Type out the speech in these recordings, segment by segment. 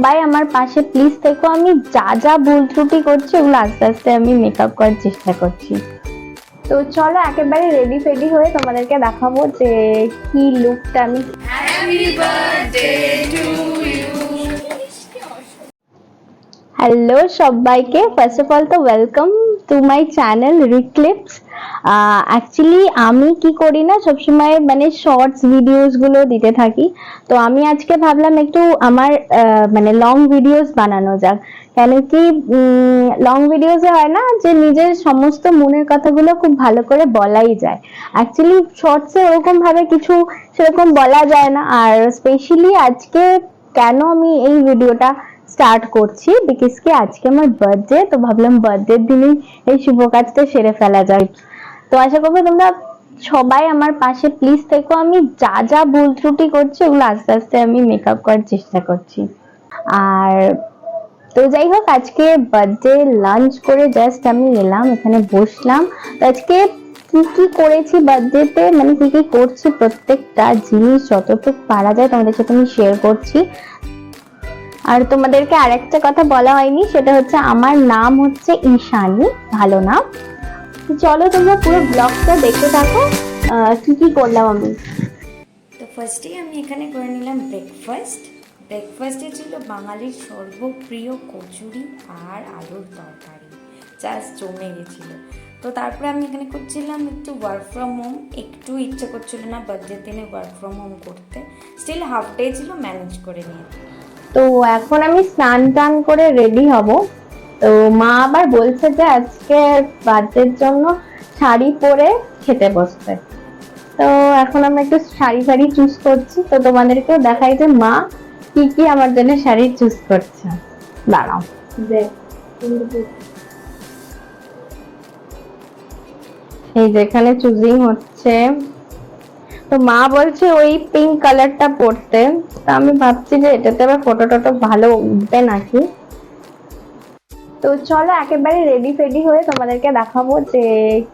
সবাই আমার পাশে প্লিজ থেকো। আমি যা যা ভুল ত্রুটি করছি ওগুলো আস্তে আস্তে আমি মেকআপ করার চেষ্টা করছি। তো চলো একেবারে রেডি ফেডি হয়ে তোমাদেরকে দেখাবো যে কি লুকটা আমি। হ্যালো সবাইকে, ফার্স্ট অফ অল তো welcome to my channel Reclips. Actually আমি কি করি না, সবসময় মানে শর্টস ভিডিওস গুলো দিতে থাকি। তো আমি আজকে ভাবলাম একটু আমার মানে লং ভিডিওস বানানো যাক। কেন কি লং ভিডিওসে হয় না যে নিজের সমস্ত মনের কথাগুলো খুব ভালো করে বলাই যায়। অ্যাকচুয়ালি শর্টসে ওরকম ভাবে কিছু সেরকম বলা যায় না। আর স্পেশালি আজকে কেন আমি এই ভিডিওটা স্টার্ট করছি, বিকজ কি আজকে আমার বার্থডে, তো ভাবলাম বার্থডের দিনই এই শুভ কাজটা সেরে ফেলা যায়। তো আশা করবো তোমরা সবাই আমার পাশে প্লিজ থেকো। আমি যা যা ভুল ত্রুটি করছি ওগুলো আস্তে আস্তে আমি মেকআপ করার চেষ্টা করছি। আর তো যাই হোক, আজকে বার্থডে লাঞ্চ করে জাস্ট আমি এলাম, এখানে বসলাম। তো আজকে কি কি করেছি বার্থডেতে, মানে কি কি করছি প্রত্যেকটা জিনিস যতটুকু পারা যায় তোমাদের সাথে আমি শেয়ার করছি। আর তোমাদেরকে আরেকটা কথা বলা হয়নি, সেটা হচ্ছে আমার নাম হচ্ছে ঈশানী, ভালো নাম। চলো তোমরা পুরো ব্লগটা দেখতে থাকো কি কি করলাম আমি। তো ফার্স্টেই আমি এখানে করে নিলাম ব্রেকফাস্টে ছিল বাঙালির সর্বপ্রিয় কচুরি আর আলুর তরকারি, জাস্ট জমে গেছিল। তো তারপরে আমি এখানে করছিলাম একটু ওয়ার্ক ফ্রম হোম, একটু ইচ্ছে করছিল না বার্থডের দিনে ওয়ার্ক ফ্রম হোম করতে, স্টিল হাফ ডে ছিল, ম্যানেজ করে নিয়ে। তো এখন আমি স্নান টান করে রেডি হব। তো মা আবার বলছে যে আজকে বার্থডের জন্য শাড়ি পরে খেতে বসতে। তো এখন আমি একটু শাড়ি ফাড়ি চুজ করছি। তো তোমাদেরকেও দেখাই যে মা কি কি আমার জন্য শাড়ি চুজ করছে। দাঁড়াও, এই যেখানে চুজিং হচ্ছে। তো মা বলছে ওই পিঙ্ক কালারটা পরতে। তো আমি ভাবছি যে এটাতে আবার ফটো টটো ভালো উঠবে নাকি। তো চলো একেবারে রেডি ফেডি হয়ে তোমাদেরকে দেখাবো যে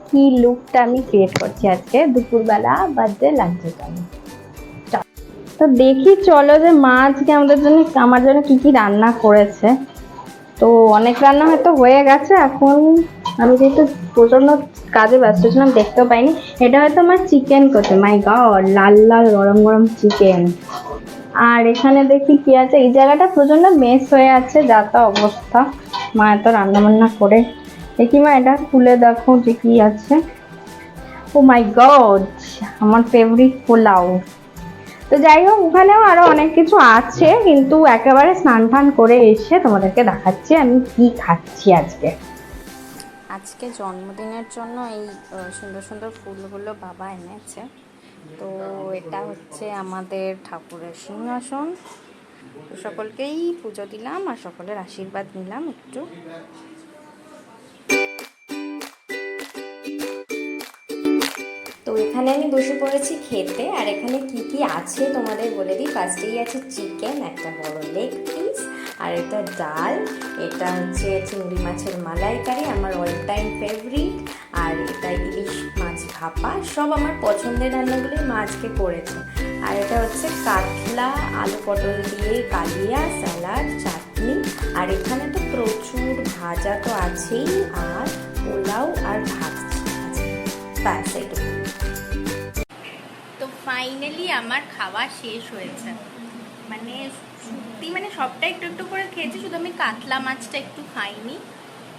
কি লুকটা আমি ক্রিয়েট করছি আজকে দুপুরবেলা বার্থডে লাঞ্চের জন্য। তো দেখি চলো যে মা আজকে আমার জন্য কি কি রান্না করেছে। তো অনেক রান্না হয়তো হয়ে গেছে, এখন আমি যেহেতু প্রচন্ড কাজে ব্যস্ত ছিলাম দেখতেও পাইনি। এটা হয়তো আমার চিকেন করছে, মাই গড, লাল লাল গরম গরম চিকেন। আর এখানে দেখি কি আছে, এই জায়গাটা প্রচন্ড মেস হয়ে আছে, যা তা অবস্থা। মা এত রান্না বান্না করে, দেখি মা এটা খুলে দেখো যে কি আছে। ও মাই গড, আমার ফেভারিট পোলাও। তো যাই হোক, ওখানেও আরো অনেক কিছু আছে, কিন্তু একেবারে স্নান টান করে এসে তোমাদেরকে দেখাচ্ছি আমি কি খাচ্ছি আজকে। আজকে জন্মদিনের জন্য এই সুন্দর সুন্দর ফুলগুলো বাবা এনেছে। তো এটা হচ্ছে আমাদের ঠাকুরের সিংহাসন। তো সকলকেই পুজো দিলাম আর সকলের আশীর্বাদ নিলাম একটু। তো এখানে আমি বসে পড়েছি খেতে। আর এখানে কি কি আছে তোমাদের বলে দিই। ফার্স্টেই আছে চিকেন, একটা বড় লেগ পিস, আর এটা ডাল, এটা হচ্ছে চিংড়ি মাছের মালাইকারি, আমার অল টাইম ফেভারিট, আর এটা ইলিশ মাছ ভাপা। সব আমার পছন্দের রান্নাগুলোই মা আজকে করেছে। আর এটা হচ্ছে কাতলা আলু পটল দিয়ে কালিয়া, স্যালাড, চাটনি, আর এখানে তো প্রচুর ভাজা তো আছেই, আর পোলাও আর ভাত আছে, ব্যাস এইটুকু। তো ফাইনালি আমার খাওয়া শেষ হয়েছে। মানে সত্যি মানে সবটা একটু একটু করে খেয়েছি, শুধু আমি কাতলা মাছটা একটু খাইনি।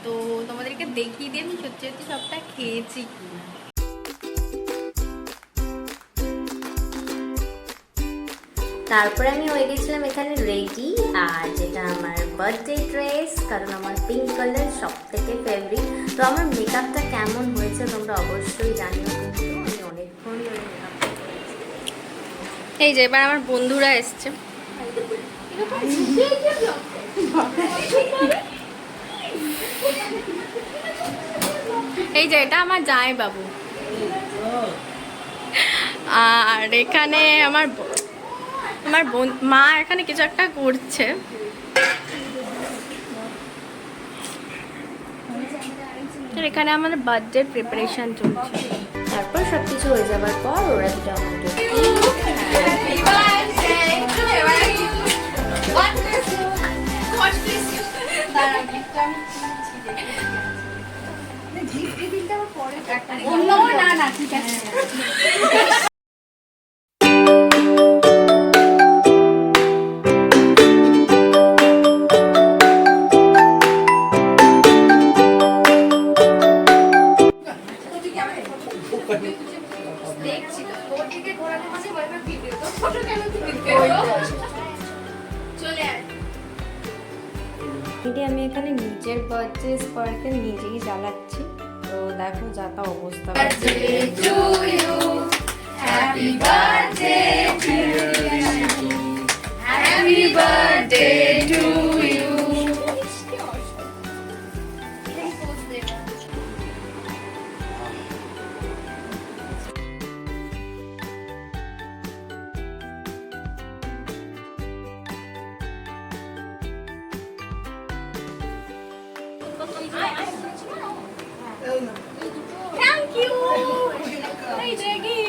তো তোমাদেরকে দেখিয়ে দিয়ে আমি সত্যি সত্যি সবটা খেয়েছি কিনা। তারপরে আমি হয়ে গেছিলাম এখানে রেডি, আর যেটা আমার বার্থডে ড্রেস, কারণ আমার পিঙ্ক কালার সব থেকে ফেভারিট। তো আমার মেকআপটা কেমন হয়েছে তোমরা অবশ্যই জানিও, কিন্তু আমি অনেকক্ষণ ধরে মেকআপটা করেছি। এই যে এবার আমার বন্ধুরা এসছে। এই যে এটা আমার জামাই বাবু, আর এখানে আমার মা এখানে কিছু একটা করছে। এখানে আমাদের বার্থডে প্রিপারেশন চলছে। তারপর সবকিছু হয়ে যাবার পর ওরা দুটো আমাকে না না ঠিক আছে। দেখছি তো ওর দিকে ঘোরাতে মাঝে বলবে ভিডিও তো ফটো কেন তুমি চলে আয়। এটি আমি এখানে নিজের বার্থডে স্পার্কেল নিজেই জ্বালাচ্ছি, তো দেখো যাতা অবস্থা। Happy birthday to you. Happy birthday to you. Thank you. Hey, Jackie.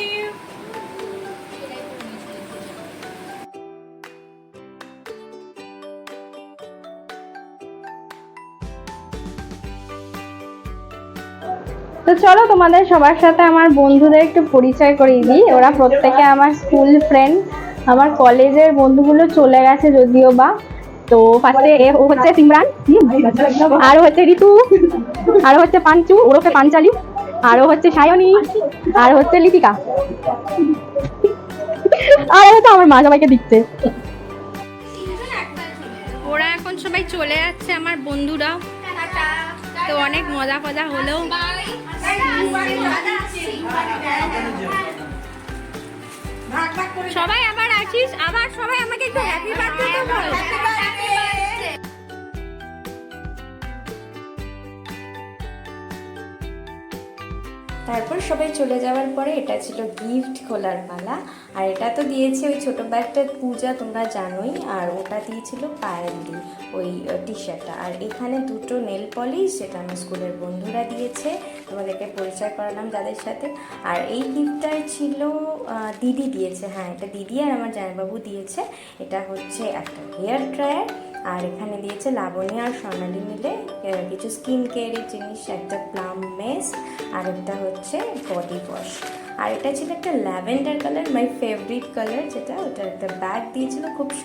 তো চলো তোমাদের সবার সাথে আমার বন্ধুদের একটু পরিচয় করিয়ে দিই। ওরা প্রত্যেকে আমার স্কুল ফ্রেন্ড, আমার কলেজের বন্ধুগুলো চলে গেছে যদিও বা। তো ফার্স্টে ও হচ্ছে সিমরান, আর হচ্ছে ঋতু, আর হচ্ছে পাঞ্চু ওরফে পাঞ্চালি, আর হচ্ছে সায়নী, আর হচ্ছে লিপিকা, আর হচ্ছে আমার মা সবাইকে দিচ্ছে। ওরা এখন সবাই চলে যাচ্ছে আমার বন্ধুরা, তো অনেক মজা ফজা হলো। সবাই আবার আসিস, আবার সবাই আমাকে একটু হ্যাপি বার্থডে তো বল। তারপর সবাই চলে যাওয়ার পরে এটা ছিল গিফট খোলার পালা। আর এটা তো দিয়েছে ওই ছোটো ব্যাগটার পূজা, তোমরা জানোই। আর ওটা দিয়েছিল পায়েলদি, ওই টি শার্টটা। আর এখানে দুটো নেল পলিশ, যেটা আমার স্কুলের বন্ধুরা দিয়েছে, তোমাদেরকে পরিচয় করালাম যাদের সাথে। আর এই গিফটটাই ছিল দিদি দিয়েছে, হ্যাঁ এটা দিদি আর আমার জামাইবাবু দিয়েছে। এটা হচ্ছে একটা হেয়ার ড্রায়ার, আর এখানে দিয়েছে লাবণী আর সোনালি মিলে কিছু স্কিন কেয়ারের জিনিস, একটা প্লাম মেস, আর একটা হচ্ছে বডি ওয়াশ। আর এটা ছিল একটা lavender colour, my favourite colour যেটা, ওটা একটা ব্যাগ দিয়েছিল খুব সুন্দর।